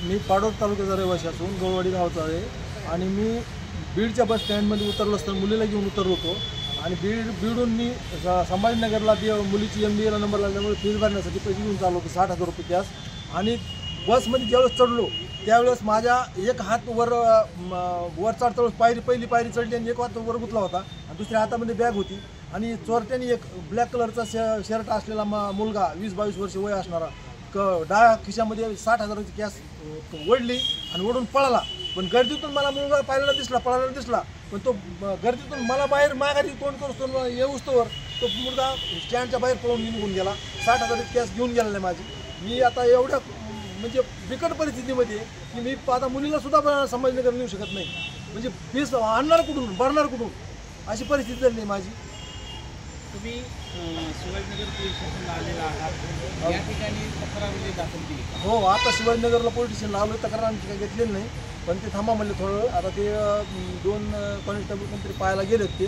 मी पाडोद तालुक्याचा रहिवासी असून गवळवाडी गावचा आहे आणि मी बीडच्या बस स्टँडमध्ये उतरलो असताना मुलीला घेऊन उतरलो होतो आणि बीडून मी संभाजीनगरला ती मुलीची MBAला नंबर लागल्यामुळे फीज भरण्यासाठी पैसे घेऊन चाललो होतो 60,000 रुपये कॅश. आणि बसमध्ये ज्यावेळेस चढलो त्यावेळेस माझ्या एक हात वर चढता पहिली पायरी चढली आणि एक हात वर गुंतला होता आणि दुसऱ्या हातामध्ये बॅग होती आणि चोरट्याने एक ब्लॅक कलरचा शर्ट असलेला मुलगा 20-22 वर्ष वय असणारा डाव्या खिशामध्ये 60,000ची कॅश ओढली आणि ओढून पळाला. पण गर्दीतून मला मुलगा पळायला दिसला पण तो गर्दीतून मला बाहेर माघारी तोंड करतो येऊस्तोवर तो मुलगा स्टँडच्या बाहेर पळून निघून गेला. 60,000ची कॅश घेऊन गेला नाही माझी. मी आता एवढ्या म्हणजे बिकट परिस्थितीमध्ये की मी आता मुलीला सुद्धा संभाजीनगर नेऊ शकत नाही. म्हणजे फीस आणणार कुठून भरणार कुठून अशी परिस्थिती झाली माझी. तुम्ही शिवाजीनगर पोलीस स्टेशनला आलेला आहात, या ठिकाणी तक्रार दाखल केली? हो, आता शिवाजीनगरला पोलीस स्टेशनला आलो, तक्रार आमची काही घेतलेली नाही पण ते थांबा म्हणले थोडं. आता ते 2 कॉन्स्टेबल कोणतरी पाहायला गेलेत.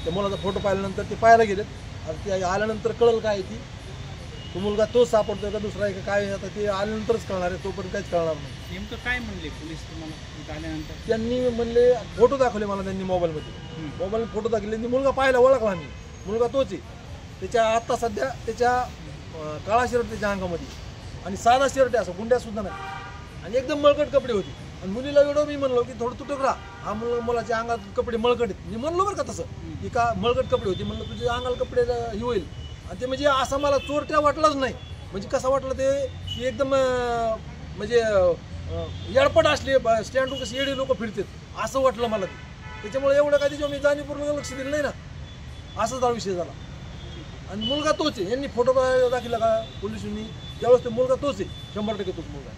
ते मुलाचा फोटो पाहिल्यानंतर ते पाहायला गेलेत. आता ते आल्यानंतर कळलं काय ती तो मुलगा तोच सापडतोय का दुसरा आहे का काय आता ते आल्यानंतरच कळणार आहे. तोपर्यंत काहीच कळणार नाही. नेमकं काय म्हणले पोलीस तुम्हाला आल्यानंतर? त्यांनी म्हणले फोटो दाखवले मला. त्यांनी मोबाईलमध्ये फोटो दाखवले. मुलगा पाहिला, ओळखला मी. मुलगा तोच आहे. त्याच्या आत्ता सध्या त्याच्या काळा शर्ट त्याच्या अंगामध्ये आणि साधा शर्ट आहे, असं गुंड्यासुद्धा नाही आणि एकदम मळकट कपडे होते. आणि मुलीला एवढं मी म्हणलो की थोडं तुटक राहा, हा मुलाच्या अंगात कपडे मळकट आहेत. मी म्हणलो बरं का तसं की का मळकट कपडे होते. म्हणलं तुझ्या अंगाला कपडे हे होईल. आणि ते म्हणजे असं मला चोरट्या वाटलंच नाही. म्हणजे कसं वाटलं ते की एकदम म्हणजे येडपट असले स्टँडवर कसे येडे लोक फिरतात असं वाटलं मला ते. त्याच्यामुळे एवढं काय त्याच्यावर मी जाणीवपूर्वक लक्ष दिलं नाही ना, असाच हा विषय झाला. आणि मुलगा तोच आहे. यांनी फोटो दाखवला का पोलिसांनी त्यावेळेस ते मुलगा तोच आहे, 100% तोच मुलगा.